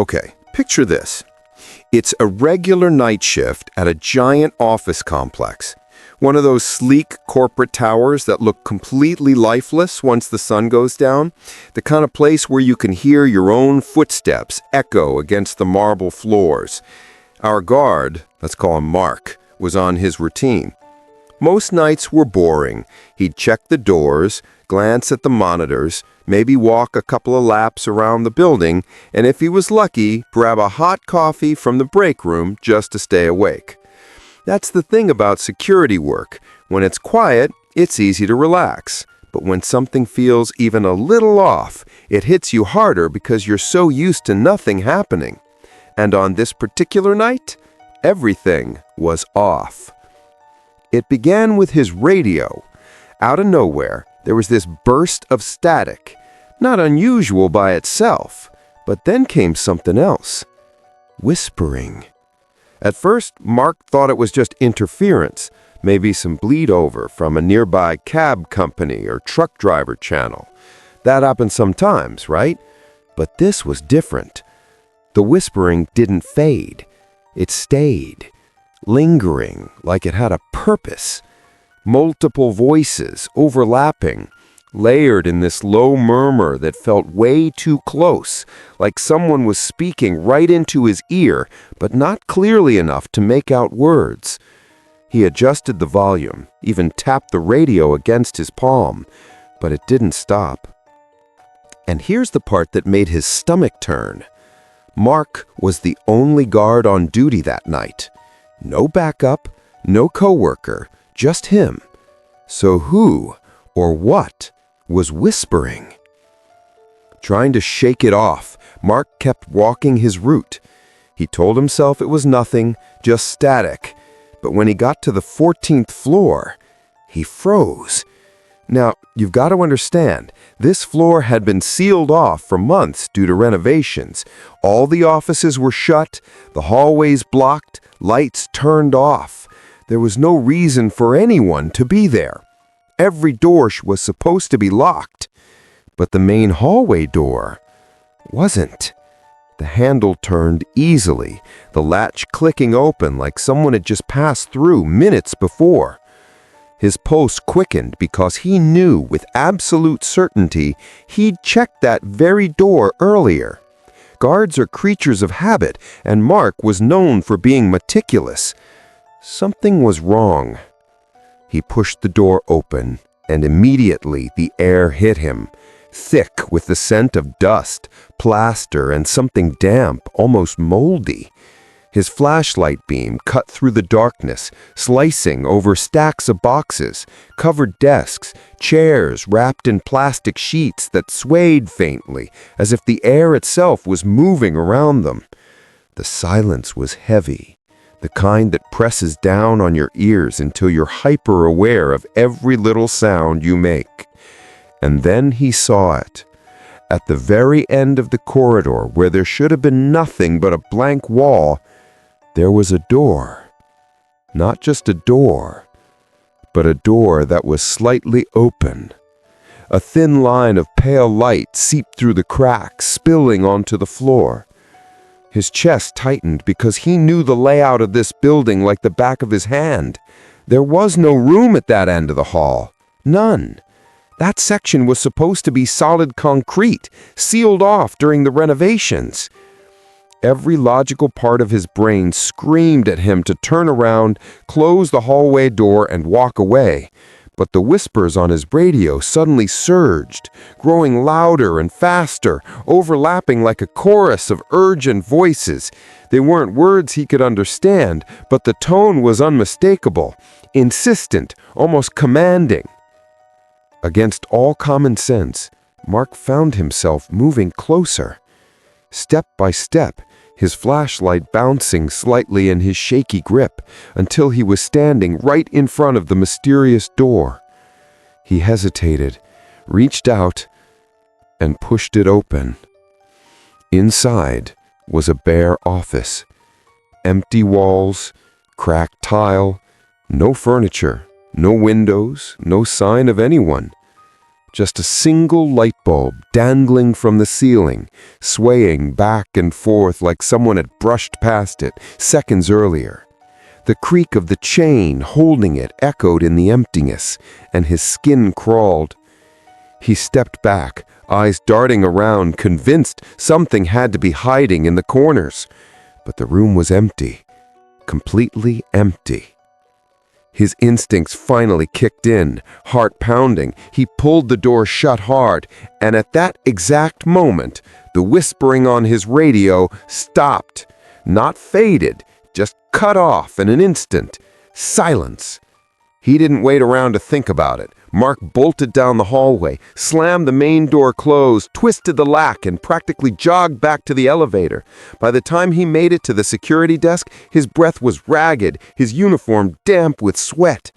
Okay, picture this. It's a regular night shift at a giant office complex. One of those sleek corporate towers that look completely lifeless once the sun goes down. The kind of place where you can hear your own footsteps echo against the marble floors. Our guard, let's call him Mark, was on his routine. Most nights were boring. He'd check the doors, glance at the monitors, maybe walk a couple of laps around the building, and if he was lucky, grab a hot coffee from the break room just to stay awake. That's the thing about security work. When it's quiet, it's easy to relax. But when something feels even a little off, it hits you harder because you're so used to nothing happening. And on this particular night, everything was off. It began with his radio. Out of nowhere, there was this burst of static. Not unusual by itself, but then came something else. Whispering. At first, Mark thought it was just interference, maybe some bleed over from a nearby cab company or truck driver channel. That happens sometimes, right? But this was different. The whispering didn't fade. It stayed, lingering like it had a purpose. Multiple voices overlapping, layered in this low murmur that felt way too close, like someone was speaking right into his ear, but not clearly enough to make out words. He adjusted the volume, even tapped the radio against his palm, but it didn't stop. And here's the part that made his stomach turn. Mark was the only guard on duty that night. No backup, no coworker, just him. So who or what was whispering? Trying to shake it off, Mark kept walking his route. He told himself it was nothing, just static. But when he got to the 14th floor, he froze. Now, you've got to understand, this floor had been sealed off for months due to renovations. All the offices were shut, the hallways blocked, lights turned off. There was no reason for anyone to be there. Every door was supposed to be locked, but the main hallway door wasn't. The handle turned easily, the latch clicking open like someone had just passed through minutes before. His pulse quickened because he knew with absolute certainty he'd checked that very door earlier. Guards are creatures of habit, and Mark was known for being meticulous. Something was wrong. He pushed the door open, and immediately the air hit him, thick with the scent of dust, plaster, and something damp, almost moldy. His flashlight beam cut through the darkness, slicing over stacks of boxes, covered desks, chairs wrapped in plastic sheets that swayed faintly, as if the air itself was moving around them. The silence was heavy, the kind that presses down on your ears until you're hyper-aware of every little sound you make. And then he saw it. At the very end of the corridor, where there should have been nothing but a blank wall, there was a door. Not just a door, but a door that was slightly open. A thin line of pale light seeped through the cracks, spilling onto the floor. His chest tightened because he knew the layout of this building like the back of his hand. There was no room at that end of the hall. None. That section was supposed to be solid concrete, sealed off during the renovations. Every logical part of his brain screamed at him to turn around, close the hallway door, and walk away. But the whispers on his radio suddenly surged, growing louder and faster, overlapping like a chorus of urgent voices. They weren't words he could understand, but the tone was unmistakable, insistent, almost commanding. Against all common sense, Mark found himself moving closer. Step by step, his flashlight bouncing slightly in his shaky grip, until he was standing right in front of the mysterious door. He hesitated, reached out, and pushed it open. Inside was a bare office. Empty walls, cracked tile, no furniture, no windows, no sign of anyone. Just a single light bulb dangling from the ceiling, swaying back and forth like someone had brushed past it seconds earlier. The creak of the chain holding it echoed in the emptiness, and his skin crawled. He stepped back, eyes darting around, convinced something had to be hiding in the corners. But the room was empty, completely empty. His instincts finally kicked in, heart pounding. He pulled the door shut hard, and at that exact moment, the whispering on his radio stopped. Not faded, just cut off in an instant. Silence. He didn't wait around to think about it. Mark bolted down the hallway, slammed the main door closed, twisted the lock, and practically jogged back to the elevator. By the time he made it to the security desk, his breath was ragged, his uniform damp with sweat.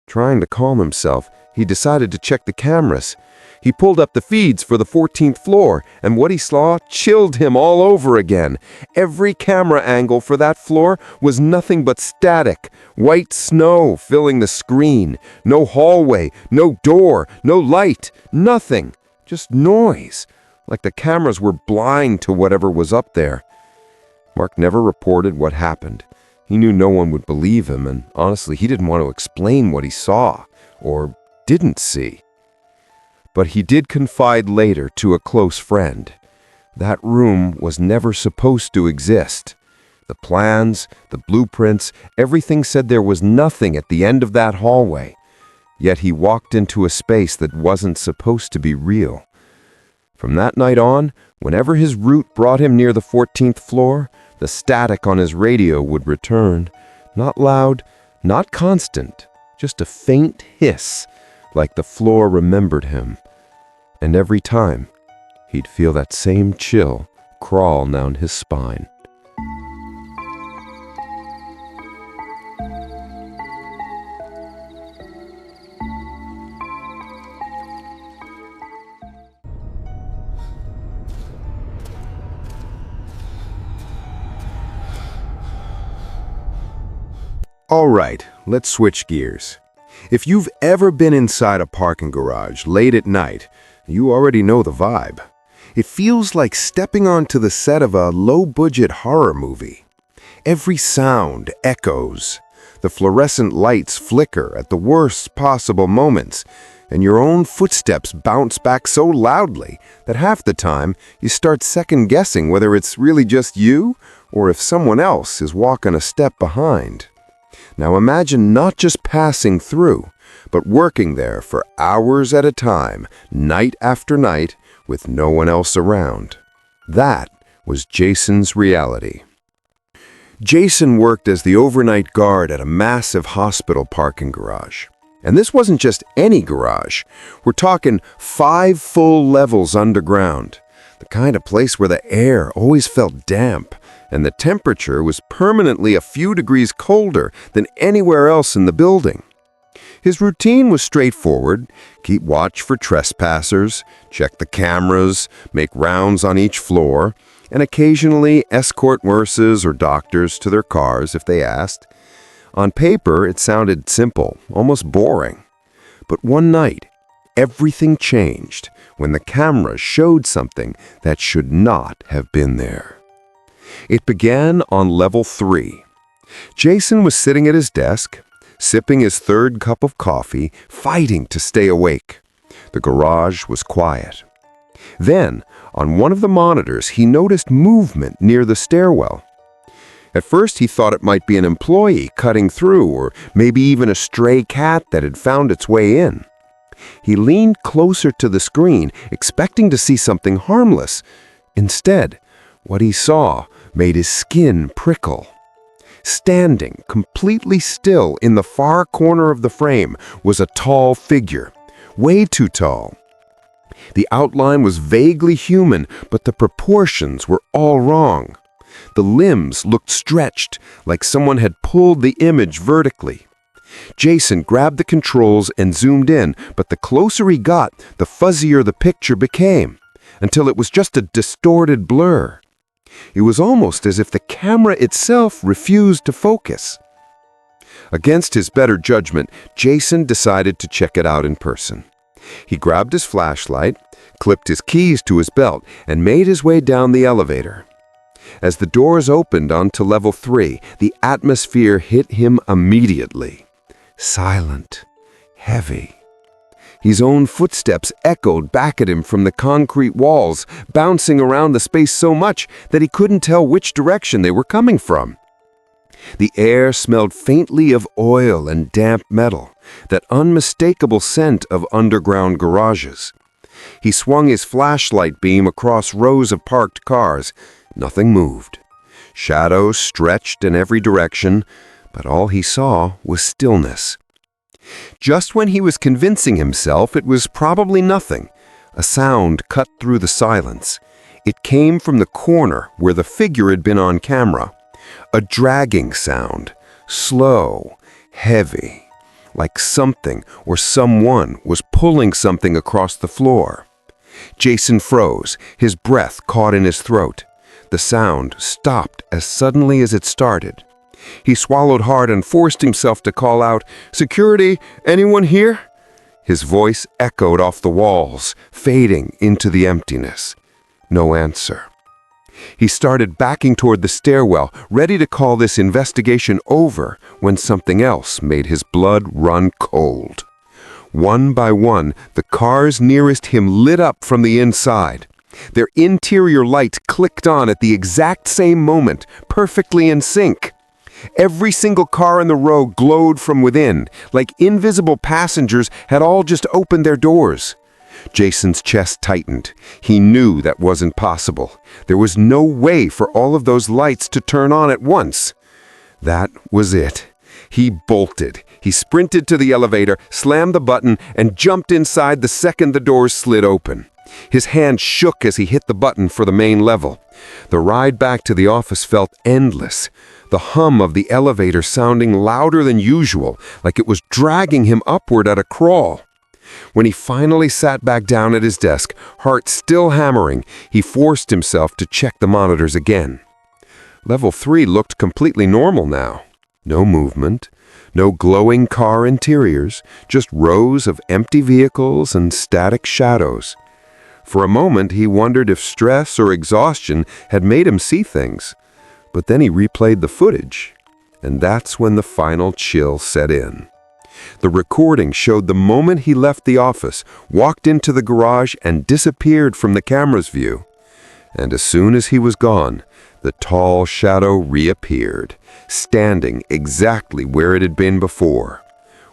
Trying to calm himself, he decided to check the cameras. He pulled up the feeds for the 14th floor, and what he saw chilled him all over again. Every camera angle for that floor was nothing but static, white snow filling the screen. No hallway, no door, no light, nothing. Just noise, like the cameras were blind to whatever was up there. Mark never reported what happened. He knew no one would believe him, and honestly, he didn't want to explain what he saw, or didn't see. But he did confide later to a close friend. That room was never supposed to exist. The plans, the blueprints, everything said there was nothing at the end of that hallway. Yet he walked into a space that wasn't supposed to be real. From that night on, whenever his route brought him near the 14th floor, the static on his radio would return. Not loud, not constant, just a faint hiss, like the floor remembered him. And every time, he'd feel that same chill crawl down his spine. All right, let's switch gears. If you've ever been inside a parking garage late at night, you already know the vibe. It feels like stepping onto the set of a low-budget horror movie. Every sound echoes. The fluorescent lights flicker at the worst possible moments, and your own footsteps bounce back so loudly that half the time you start second-guessing whether it's really just you or if someone else is walking a step behind. Now imagine not just passing through, but working there for hours at a time, night after night, with no one else around. That was Jason's reality. Jason worked as the overnight guard at a massive hospital parking garage. And this wasn't just any garage. We're talking 5 full levels underground. The kind of place where the air always felt damp, and the temperature was permanently a few degrees colder than anywhere else in the building. His routine was straightforward: keep watch for trespassers, check the cameras, make rounds on each floor, and occasionally escort nurses or doctors to their cars if they asked. On paper, it sounded simple, almost boring. But one night, everything changed when the camera showed something that should not have been there. It began on level 3. Jason was sitting at his desk, sipping his 3rd cup of coffee, fighting to stay awake. The garage was quiet. Then, on one of the monitors, he noticed movement near the stairwell. At first, he thought it might be an employee cutting through, or maybe even a stray cat that had found its way in. He leaned closer to the screen, expecting to see something harmless. Instead, what he saw made his skin prickle. Standing completely still in the far corner of the frame was a tall figure, way too tall. The outline was vaguely human, but the proportions were all wrong. The limbs looked stretched, like someone had pulled the image vertically. Jason grabbed the controls and zoomed in, but the closer he got, the fuzzier the picture became, until it was just a distorted blur. It was almost as if the camera itself refused to focus. Against his better judgment, Jason decided to check it out in person. He grabbed his flashlight, clipped his keys to his belt, and made his way down the elevator. As the doors opened onto level 3, the atmosphere hit him immediately. Silent, heavy. His own footsteps echoed back at him from the concrete walls, bouncing around the space so much that he couldn't tell which direction they were coming from. The air smelled faintly of oil and damp metal, that unmistakable scent of underground garages. He swung his flashlight beam across rows of parked cars. Nothing moved. Shadows stretched in every direction, but all he saw was stillness. Just when he was convincing himself it was probably nothing, a sound cut through the silence. It came from the corner where the figure had been on camera. A dragging sound, slow, heavy, like something or someone was pulling something across the floor. Jason froze, his breath caught in his throat. The sound stopped as suddenly as it started. He swallowed hard and forced himself to call out, "Security, anyone here?" His voice echoed off the walls, fading into the emptiness. No answer. He started backing toward the stairwell, ready to call this investigation over, when something else made his blood run cold. One by one, the cars nearest him lit up from the inside. Their interior lights clicked on at the exact same moment, perfectly in sync. Every single car in the row glowed from within, like invisible passengers had all just opened their doors. Jason's chest tightened. He knew that wasn't possible. There was no way for all of those lights to turn on at once. That was it. He bolted. He sprinted to the elevator, slammed the button, and jumped inside the second the doors slid open. His hand shook as he hit the button for the main level. The ride back to the office felt endless, the hum of the elevator sounding louder than usual, like it was dragging him upward at a crawl. When he finally sat back down at his desk, heart still hammering, he forced himself to check the monitors again. Level 3 looked completely normal now. No movement, no glowing car interiors, just rows of empty vehicles and static shadows. For a moment, he wondered if stress or exhaustion had made him see things. But then he replayed the footage, and that's when the final chill set in. The recording showed the moment he left the office, walked into the garage, and disappeared from the camera's view. And as soon as he was gone, the tall shadow reappeared, standing exactly where it had been before,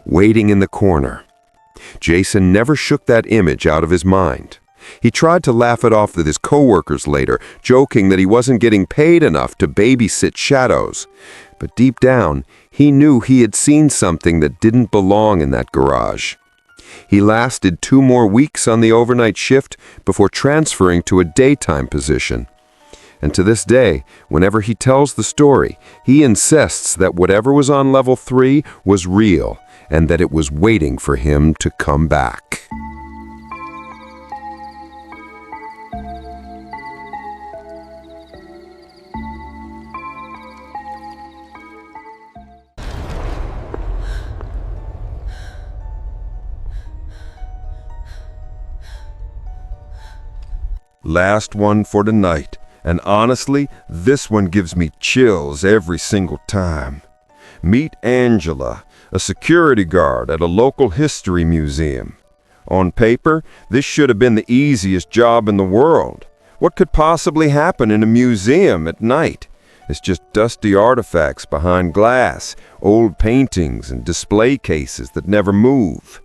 waiting in the corner. Jason never shook that image out of his mind. He tried to laugh it off with his coworkers later, joking that he wasn't getting paid enough to babysit shadows. But deep down, he knew he had seen something that didn't belong in that garage. He lasted 2 more weeks on the overnight shift before transferring to a daytime position. And to this day, whenever he tells the story, he insists that whatever was on level 3 was real and that it was waiting for him to come back. Last one for tonight, and honestly, this one gives me chills every single time. Meet Angela, a security guard at a local history museum. On paper, this should have been the easiest job in the world. What could possibly happen in a museum at night? It's just dusty artifacts behind glass, old paintings and display cases that never move.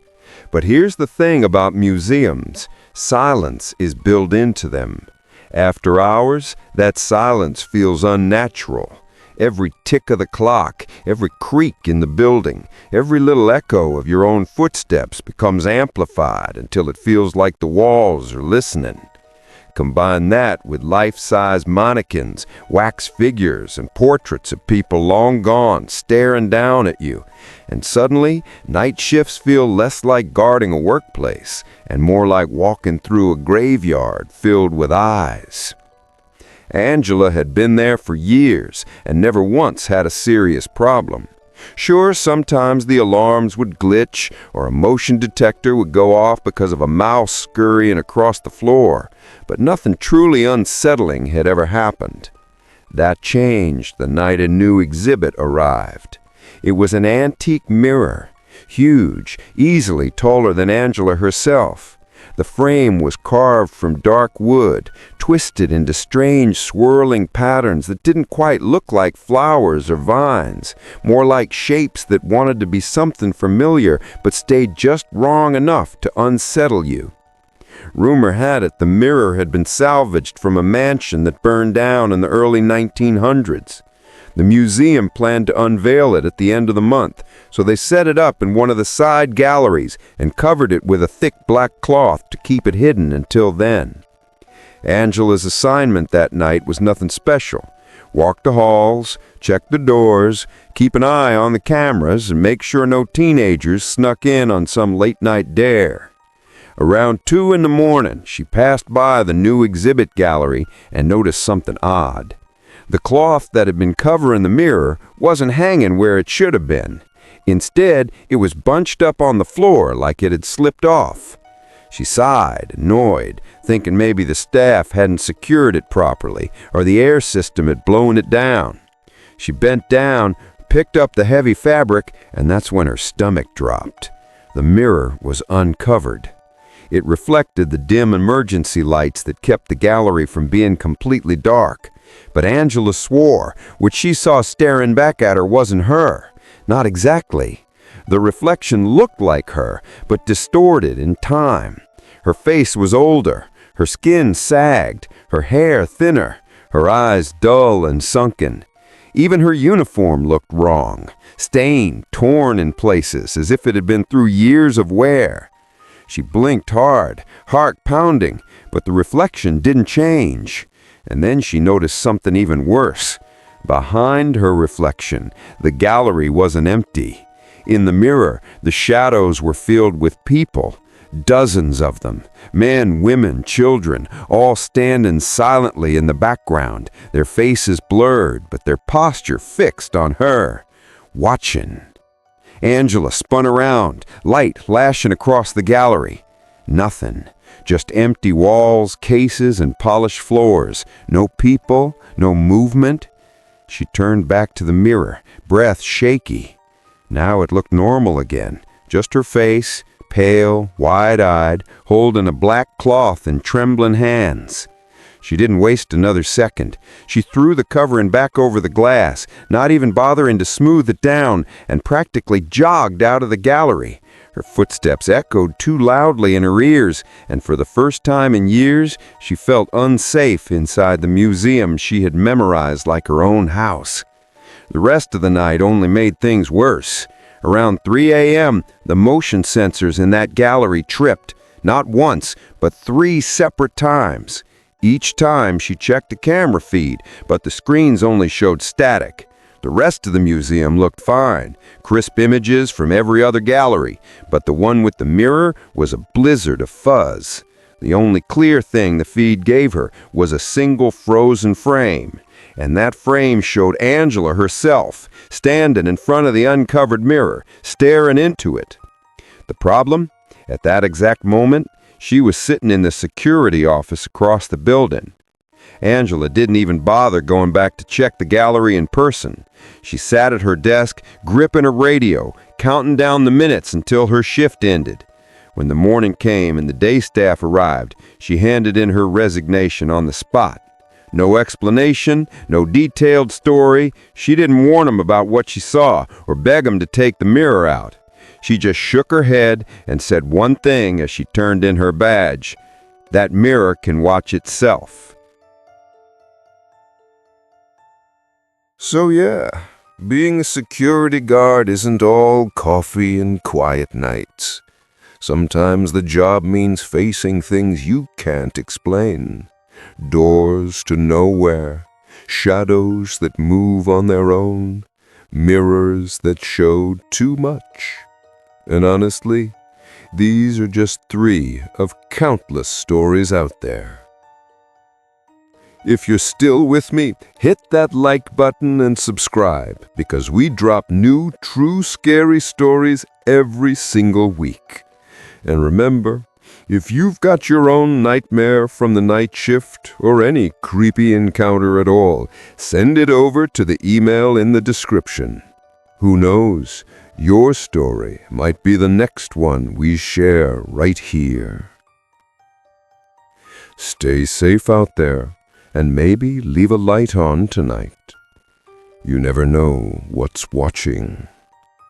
But here's the thing about museums. Silence is built into them. After hours, that silence feels unnatural. Every tick of the clock, every creak in the building, every little echo of your own footsteps becomes amplified until it feels like the walls are listening. Combine that with life-size mannequins, wax figures, and portraits of people long gone staring down at you, and suddenly night shifts feel less like guarding a workplace and more like walking through a graveyard filled with eyes. Angela had been there for years and never once had a serious problem. Sure, sometimes the alarms would glitch or a motion detector would go off because of a mouse scurrying across the floor, but nothing truly unsettling had ever happened. That changed the night a new exhibit arrived. It was an antique mirror, huge, easily taller than Angela herself. The frame was carved from dark wood, twisted into strange swirling patterns that didn't quite look like flowers or vines, more like shapes that wanted to be something familiar but stayed just wrong enough to unsettle you. Rumor had it the mirror had been salvaged from a mansion that burned down in the early 1900s. The museum planned to unveil it at the end of the month, so they set it up in one of the side galleries and covered it with a thick black cloth to keep it hidden until then. Angela's assignment that night was nothing special. Walk the halls, check the doors, keep an eye on the cameras, and make sure no teenagers snuck in on some late-night dare. Around 2 in the morning, she passed by the new exhibit gallery and noticed something odd. The cloth that had been covering the mirror wasn't hanging where it should have been. Instead, it was bunched up on the floor like it had slipped off. She sighed, annoyed, thinking maybe the staff hadn't secured it properly or the air system had blown it down. She bent down, picked up the heavy fabric, and that's when her stomach dropped. The mirror was uncovered. It reflected the dim emergency lights that kept the gallery from being completely dark. But Angela swore what she saw staring back at her wasn't her. Not exactly. The reflection looked like her, but distorted in time. Her face was older, her skin sagged, her hair thinner, her eyes dull and sunken. Even her uniform looked wrong, stained, torn in places, as if it had been through years of wear. She blinked hard, heart pounding, but the reflection didn't change. And then she noticed something even worse. Behind her reflection, the gallery wasn't empty. In the mirror, the shadows were filled with people, dozens of them, men, women, children, all standing silently in the background, their faces blurred, but their posture fixed on her, watching. Angela spun around, light lashing across the gallery. Nothing. Just empty walls, cases, and polished floors. No people, no movement. She turned back to the mirror, breath shaky. Now it looked normal again. Just her face, pale, wide-eyed, holding a black cloth in trembling hands. She didn't waste another second. She threw the covering back over the glass, not even bothering to smooth it down, and practically jogged out of the gallery. Her footsteps echoed too loudly in her ears, and for the first time in years, she felt unsafe inside the museum she had memorized like her own house. The rest of the night only made things worse. Around 3 a.m., the motion sensors in that gallery tripped, not once, but 3 separate times. Each time she checked the camera feed, but the screens only showed static. The rest of the museum looked fine, crisp images from every other gallery, but the one with the mirror was a blizzard of fuzz. The only clear thing the feed gave her was a single frozen frame, and that frame showed Angela herself, standing in front of the uncovered mirror, staring into it. The problem? At that exact moment, she was sitting in the security office across the building. Angela didn't even bother going back to check the gallery in person. She sat at her desk, gripping a radio, counting down the minutes until her shift ended. When the morning came and the day staff arrived, she handed in her resignation on the spot. No explanation, no detailed story. She didn't warn them about what she saw or beg them to take the mirror out. She just shook her head and said one thing as she turned in her badge: "That mirror can watch itself." So yeah, being a security guard isn't all coffee and quiet nights. Sometimes the job means facing things you can't explain. Doors to nowhere, shadows that move on their own, mirrors that show too much. And honestly, these are just 3 of countless stories out there. If you're still with me, hit that like button and subscribe, because we drop new, true scary stories every single week. And remember, if you've got your own nightmare from the night shift or any creepy encounter at all, send it over to the email in the description. Who knows, your story might be the next one we share right here. Stay safe out there, and maybe leave a light on tonight. You never know what's watching.